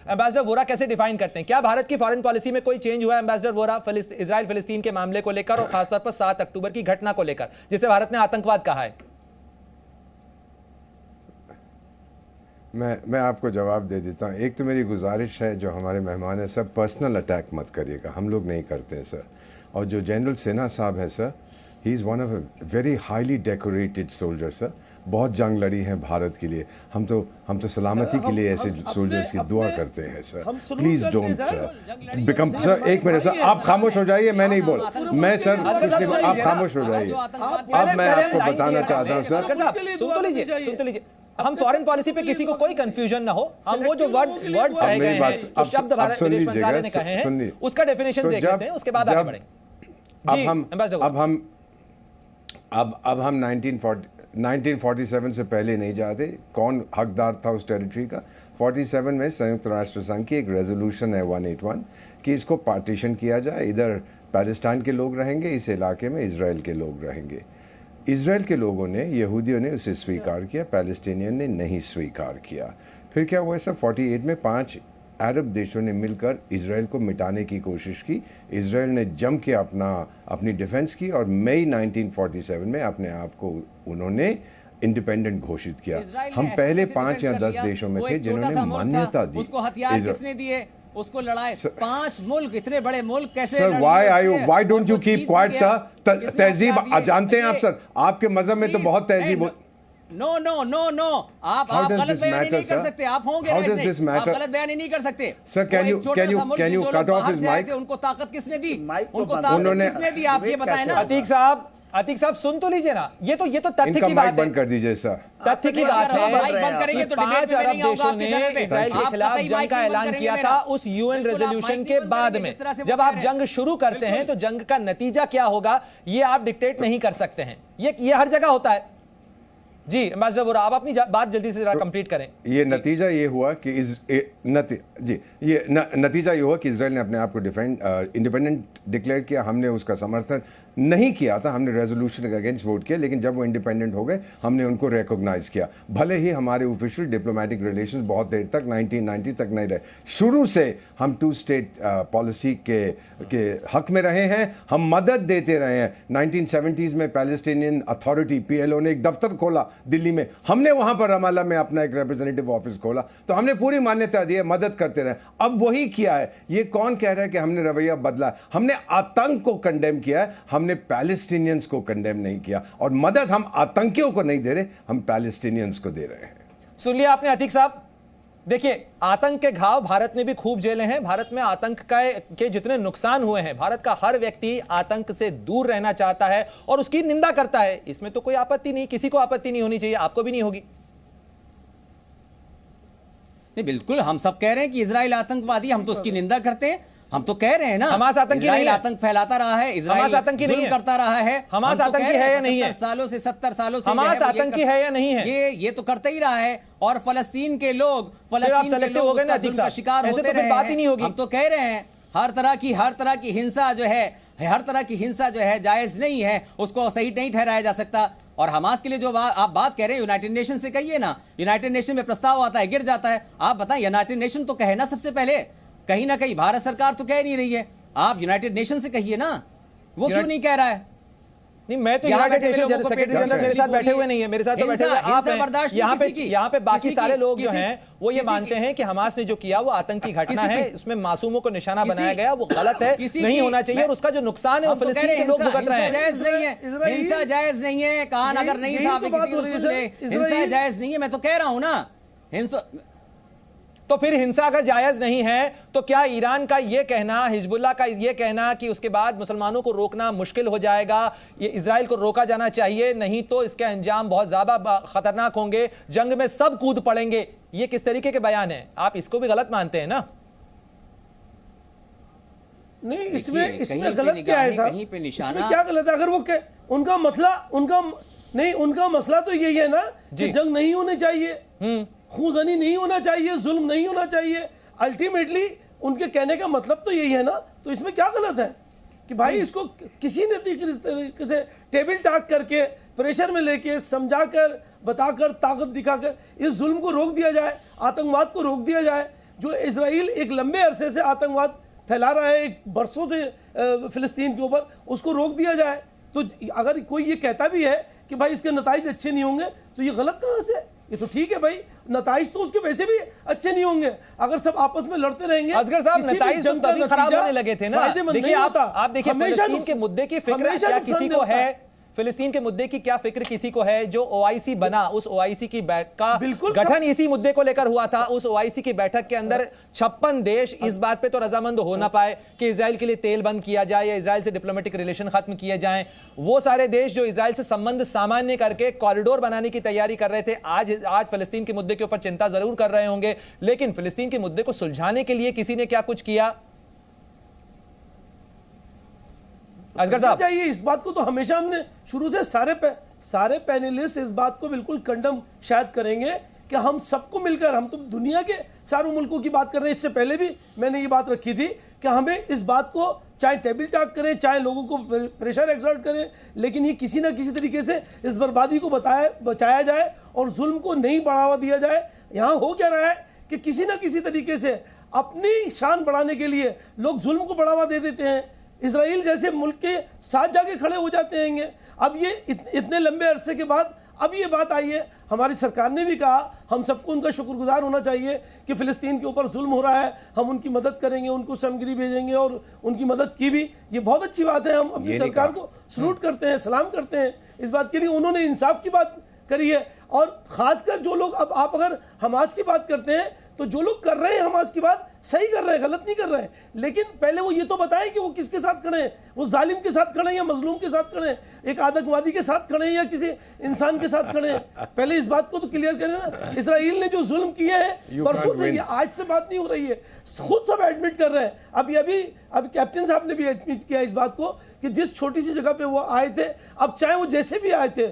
Ambassador Vora कैसे define करते हैं? क्या भारत की फॉरेन पॉलिसी में कोई चेंज हुआ है एम्बेसडर वोरा, इजराइल फिलिस्तीन के मामले को लेकर और खासतौर पर 7 अक्टूबर की घटना को लेकर जिसे भारत ने आतंकवाद कहा है? मैं आपको जवाब दे देता हूँ। एक तो मेरी गुजारिश है, जो हमारे मेहमान हैं सर, पर्सनल अटैक मत करिएगा, हम लोग नहीं करते हैं सर। और जो जनरल सिन्हा साहब हैं sir, he is one of a very highly decorated soldier sir, बहुत जंग लड़ी है भारत के लिए। हम तो सलामती के लिए ऐसे सोल्जर्स की दुआ करते हैं sir. Please don't sir become sir. एक मिनट सर, आप खामोश हो जाइए, मैं नहीं बोल, मैं सर आप खामोश हो जाइए। अब मैं आपको बताना चाहता हूँ सर, सुन तो लीजिए, हम फॉरेन पॉलिसी पे किसी को कोई कंफ्यूजन ना हो, हम वो जो वर्ड्स कहे गए हैं, शब्द भारत विदेश मंत्रालय ने कहे हैं, उसका डेफिनेशन देख लेते हैं, उसके बाद आगे बढ़ेंगे। अब हम 1947 से पहले नहीं जाते। कौन हकदार था उस टेरिटरी का? 47 में संयुक्त राष्ट्र संघ की एक रेजोल्यूशन है 181 कि इसको पार्टीशन किया जाए। इधर पैलेस्टाइन के लोग रहेंगे, इस इलाके में इजराइल के लोग रहेंगे। इजराइल के लोगों ने, यहूदियों ने उसे स्वीकार किया, पैलेस्टीनियन ने नहीं स्वीकार किया। फिर क्या हुआ सर? 48 में 5 अरब देशों ने मिलकर इजराइल को मिटाने की कोशिश की। इजराइल ने जम के अपनी डिफेंस की और मई 1947 में अपने आप को उन्होंने इंडिपेंडेंट घोषित किया। हम पहले 5 या 10 देशों में थे जिन्होंने मान्यता दी। उसको हथियार किसने दिए? उसको लड़ाए 5 मुल्क, इतने बड़े मुल्क कैसे? Sir why don't you keep quiet sir? तहजीब जानते हैं आप सर, आपके मजहब में तो बहुत तहजीब। नो आप गलत बयानी नहीं कर सकते। आप होंगे आप गलत बयानी नहीं कर सकते sir. Can you cut off his mic? उनको ताकत किसने दी? उनको ताकत किसने दी? आप ये बताएं ना। अतीक साहब सुन तो लीजिए ना, ये तो तथ्य की बात है। बंद कर दीजिए सर। तथ्य की बात है कि 5 अरब देशों ने इजराइल के खिलाफ जंग का ऐलान किया था उस यूएन रेजोल्यूशन के बाद में। जब आप जंग शुरू करते हैं तो जंग का नतीजा क्या होगा ये आप डिक्टेट नहीं कर सकते हैं। ये हर जगह होता है। जी एम्बेसडर वोरा, आप अपनी बात जल्दी से जरा कंप्लीट करें। ये नतीजा ये हुआ कि नतीजा ये हुआ कि इजराइल ने अपने आप को इंडिपेंडेंट डिक्लेयर किया। हमने उसका समर्थन नहीं किया था, हमने रेजोल्यूशन के अगेंस्ट वोट किया, लेकिन जब वो इंडिपेंडेंट हो गए हमने उनको रिकॉग्नाइज किया। भले ही हमारे ऑफिशियल डिप्लोमेटिक रिलेशंस बहुत देर तक 1990 तक नहीं रहे। शुरू से हम 2 स्टेट पॉलिसी के हक में रहे हैं, हम मदद देते रहे हैं। 1970s में पैलेस्टीनियन अथॉरिटी PLO ने एक दफ्तर खोला दिल्ली में, हमने वहां पर रमाल्ला में अपना एक रिप्रेजेंटेटिव ऑफिस खोला, तो हमने पूरी मान्यता दी है, मदद करते रहे। अब वही किया है। ये कौन कह रहा है कि हमने रवैया बदला है? हमने आतंक को कंडेम किया है, हमने पैलेस्टीनियंस को कंडेम नहीं किया। और मदद हम आतंकियों को नहीं दे रहे, हम पैलेस्टीनियंस को दे रहे हैं। सुन लिया आपने अतीक साहब। देखिए, आतंक के घाव भारत ने भी खूब झेले हैं। भारत में आतंक के जितने नुकसान हुए हैं, भारत का हर व्यक्ति आतंक से दूर रहना चाहता है और उसकी निंदा करता है। इसमें तो कोई आपत्ति नहीं, किसी को आपत्ति नहीं होनी चाहिए, आपको भी नहीं होगी। नहीं, बिल्कुल हम सब कह रहे हैं कि इजराइल आतंकवादी, हम तो उसकी निंदा करते हैं। हम तो कह रहे हैं ना, हमास आतंकी नहीं है, आतंक फैलाता रहा है, इजराइल आतंकी नहीं करता रहा है। हमास आतंकी है या नहीं है? 70 सालों से हमास आतंकी है या नहीं है? ये तो करता ही रहा है। और फलस्तीन के लोग हो गए ना उसका शिकार होते रहे। बात ही नहीं होगी। हम तो कह रहे हैं हर तरह की हिंसा जो है जायज नहीं है, उसको सही नहीं ठहराया जा सकता। और हमास के लिए जो आप बात कह रहे हैं, यूनाइटेड नेशन से कहिए ना। यूनाइटेड नेशन में प्रस्ताव आता है, गिर जाता है। आप बताएं, यूनाइटेड नेशन तो कहे ना सबसे पहले। कहीं ना कहीं भारत सरकार तो कह नहीं रही है, आप यूनाइटेड नेशन से कहिए ना। वो क्यों नहीं कह रहा है? नहीं, मैं तो यूनाइटेड नेशन सेक्रेटरी जनरल मेरे साथ बैठे हुए नहीं है, मेरे साथ तो बैठे हुए आप हैं। यहाँ पे बाकी सारे लोग जो हैं वो ये मानते हैं कि हमास ने जो किया वो आतंकी घटना है, उसमें मासूमों को निशाना बनाया गया, वो गलत है, नहीं होना चाहिए। और उसका जो नुकसान है वो फिलिस्तीन के लोग भुगत रहे हैं। हिंसा जायज नहीं है, कान अगर नहीं साफ, हिंसा जायज नहीं है, मैं तो कह रहा हूं ना। हिंसा तो फिर हिंसा अगर जायज नहीं है तो क्या ईरान का यह कहना, हिजबुल्लाह का यह कहना कि उसके बाद मुसलमानों को रोकना मुश्किल हो जाएगा, ये इजराइल को रोका जाना चाहिए, नहीं तो इसके अंजाम बहुत ज्यादा खतरनाक होंगे, जंग में सब कूद पड़ेंगे, ये किस तरीके के बयान है? आप इसको भी गलत मानते हैं ना? नहीं, इसमें गलत क्या है साहब? इसमें क्या गलत है? अगर वो उनका मसला तो यही है ना कि जंग नहीं होनी चाहिए, खूनजनी नहीं होना चाहिए, जुल्म नहीं होना चाहिए। अल्टीमेटली उनके कहने का मतलब तो यही है ना। तो इसमें क्या गलत है कि भाई इसको किसी ने तरीके से टेबल टॉक करके, प्रेशर में लेके, समझाकर, बताकर, ताकत दिखाकर इस जुल्म को रोक दिया जाए, आतंकवाद को रोक दिया जाए। जो इजराइल एक लंबे अरसे से आतंकवाद फैला रहा है, एक बरसों से फिलिस्तीन के ऊपर, उसको रोक दिया जाए। तो अगर कोई ये कहता भी है कि भाई इसके नताइज अच्छे नहीं होंगे, तो ये गलत कहाँ से? ये तो ठीक है भाई, नताइज तो उसके वैसे भी अच्छे नहीं होंगे अगर सब आपस में लड़ते रहेंगे। असगर साहब, किसी भी नताइज जंग का तभी खराब नतीजा होने लगे थे ना। फायदेमंद देखिए नहीं होता। आप देखिए हमेशा फिलिस्तीन के मुद्दे की फिक्र हमेशा क्या नुकसान किसी को देता है? फिलिस्तीन के मुद्दे की क्या फिक्र किसी को है? जो ओआईसी बना, उस ओआईसी की का बिल्कुल गठन इसी मुद्दे को लेकर हुआ था। उस ओआईसी की बैठक के अंदर 56 देश इस बात पे तो रजामंद हो ना पाए कि इजराइल के लिए तेल बंद किया जाए या इजराइल से डिप्लोमेटिक रिलेशन खत्म किए जाएं। वो सारे देश जो इजराइल से संबंध सामान्य करके कॉरिडोर बनाने की तैयारी कर रहे थे, आज फिलिस्तीन के मुद्दे के ऊपर चिंता जरूर कर रहे होंगे, लेकिन फिलिस्तीन के मुद्दे को सुलझाने के लिए किसी ने क्या कुछ किया? असगर साहब, चाहिए इस बात को तो हमेशा हमने शुरू से सारे पैनलिस्ट इस बात को बिल्कुल कंडम शायद करेंगे कि हम सबको मिलकर, हम तो दुनिया के सारों मुल्कों की बात कर रहे हैं। इससे पहले भी मैंने ये बात रखी थी कि हमें इस बात को चाहे टेबल टॉक करें, चाहे लोगों को प्रेशर एक्सर्ट करें, लेकिन ये किसी ना किसी तरीके से इस बर्बादी को बचाया जाए और जुल्म को नहीं बढ़ावा दिया जाए। यहाँ हो क्या रहा है कि किसी ना किसी तरीके से अपनी शान बढ़ाने के लिए लोग जुल्म को बढ़ावा दे देते हैं, इजराइल जैसे मुल्क के साथ जाके खड़े हो जाते हैं। अब ये इतने लंबे अरसे के बाद अब ये बात आई है। हमारी सरकार ने भी कहा, हम सबको उनका शुक्रगुजार होना चाहिए कि फ़िलिस्तीन के ऊपर जुल्म हो रहा है, हम उनकी मदद करेंगे, उनको सामग्री भेजेंगे और उनकी मदद की भी। ये बहुत अच्छी बात है, हम अपनी सरकार को सलूट करते हैं, सलाम करते हैं इस बात के लिए। उन्होंने इंसाफ की बात करी है। और ख़ासकर जो लोग, अब आप अगर हमास की बात करते हैं तो जो लोग कर रहे हैं हमास की बात, सही कर रहे हैं, गलत नहीं कर रहे हैं, लेकिन पहले वो ये तो बताएं कि वो किसके साथ खड़े हैं। वो जालिम के साथ खड़े हैं या मजलूम के साथ खड़े हैं, एक आतंकवादी के साथ खड़े हैं या किसी इंसान के साथ खड़े हैं? पहले इस बात को तो क्लियर करें ना। इसराइल ने जो जुल्म किए हैं परसों से, ये आज से बात नहीं हो रही है, खुद सब एडमिट कर रहे हैं। अभी कैप्टन साहब ने भी एडमिट किया इस बात को कि जिस छोटी सी जगह पे वो आए थे, अब चाहे वो जैसे भी आए थे,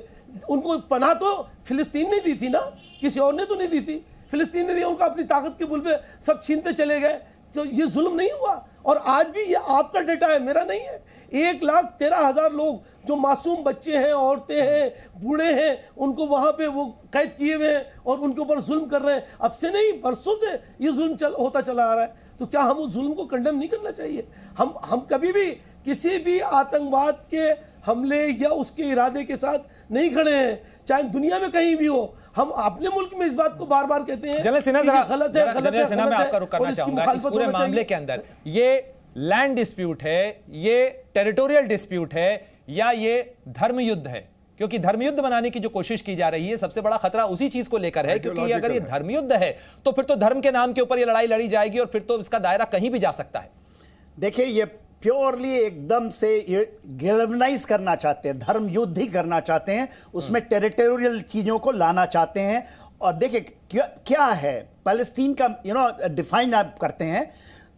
उनको पनाह तो फिलिस्तीन ने दी थी ना, किसी और ने तो नहीं दी थी। फिलिस्तीन ने दिया, उनका अपनी ताकत के बुल पे सब छीनते चले गए। तो ये जुल्म नहीं हुआ? और आज भी ये आपका डेटा है, मेरा नहीं है। 1,13,000 लोग जो मासूम बच्चे हैं, औरतें हैं, बूढ़े हैं, उनको वहाँ पे वो कैद किए हुए हैं और उनके ऊपर जुल्म कर रहे हैं। अब से नहीं, बरसों से ये जुल्म होता चला आ रहा है। तो क्या हम उस जुल्म को कंडेम नहीं करना चाहिए? हम कभी भी किसी भी आतंकवाद के हमले या उसके इरादे के साथ नहीं खड़े हैं, चाहे दुनिया में कहीं भी हो। हम अपने मुल्क में इस बात को बार बार कहते हैं जनरल सिन्हा, कि ये गलत है, जनरल सिन्हा, मैं आपका रुख करना और इसकी चाहूंगा। इस मुखालफत पूरे होना मामले चाहिए। के अंदर ये लैंड डिस्प्यूट है, ये टेरिटोरियल डिस्प्यूट है, या ये धर्म युद्ध है? क्योंकि धर्मयुद्ध बनाने की जो कोशिश की जा रही है, सबसे बड़ा खतरा उसी चीज को लेकर है, क्योंकि अगर ये धर्मयुद्ध है तो फिर तो धर्म के नाम के ऊपर ये लड़ाई लड़ी जाएगी और फिर तो इसका दायरा कहीं भी जा सकता है। देखिए, ये प्योरली एकदम से ये गैल्वनाइज करना चाहते हैं, धर्म युद्ध ही करना चाहते हैं, उसमें टेरिटोरियल चीज़ों को लाना चाहते हैं। और देखिए क्या है पैलेस्टीन का डिफाइन आप करते हैं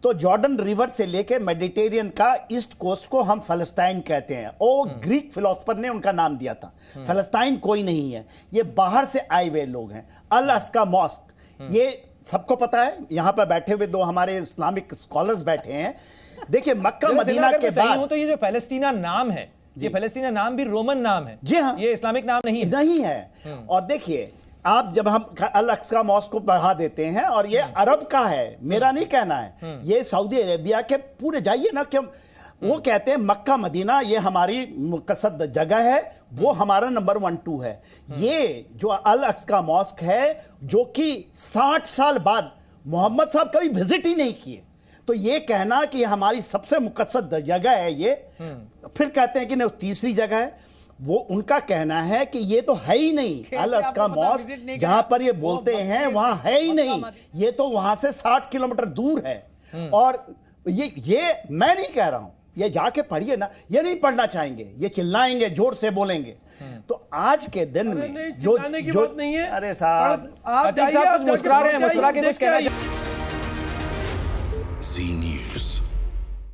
तो जॉर्डन रिवर से लेके मेडिटेरियन का ईस्ट कोस्ट को हम फलस्तीन कहते हैं। वो ग्रीक फिलोसफर ने उनका नाम दिया था। फलस्तीन कोई नहीं है, ये बाहर से आए हुए लोग हैं। अल अस्का मॉस्क, ये सबको पता है, यहाँ पर बैठे हुए दो हमारे इस्लामिक स्कॉलर्स बैठे हैं। देखिए, मक्का मदीना के बाद तो ये जो पैलेस्टीना नाम है, ये पैलेस्टीना नाम भी रोमन नाम है। जी हाँ, ये इस्लामिक नाम नहीं है। और देखिए, आप जब हम अल अक्सा मॉस्क को बढ़ा देते हैं, और ये अरब का है, मेरा नहीं कहना है, ये सऊदी अरेबिया के पूरे, जाइए ना, कि वो कहते हैं मक्का मदीना ये हमारी मुक़द्दस जगह है, वो हमारा नंबर 1 2 है। ये जो अल अक्सा मॉस्क है, जो कि 60 साल बाद मोहम्मद साहब कभी विजिट ही नहीं किए, तो ये कहना कि हमारी सबसे मुक़द्दस जगह है ये, फिर कहते हैं कि नहीं तीसरी जगह है। वो उनका कहना है कि ये तो है ही नहीं, अल अस्का मॉस्क जहां पर ये बोलते हैं वहां है ही नहीं, ये तो वहां से 60 किलोमीटर दूर है। और ये मैं नहीं कह रहा हूं, ये जाके पढ़िए ना, ये नहीं पढ़ना चाहेंगे, ये चिल्लाएंगे, जोर से बोलेंगे। तो आज के दिन में जो बात नहीं है। अरे साहब, आप मुस्कुरा रहे हैं, मुस्कुरा के कुछ कहना।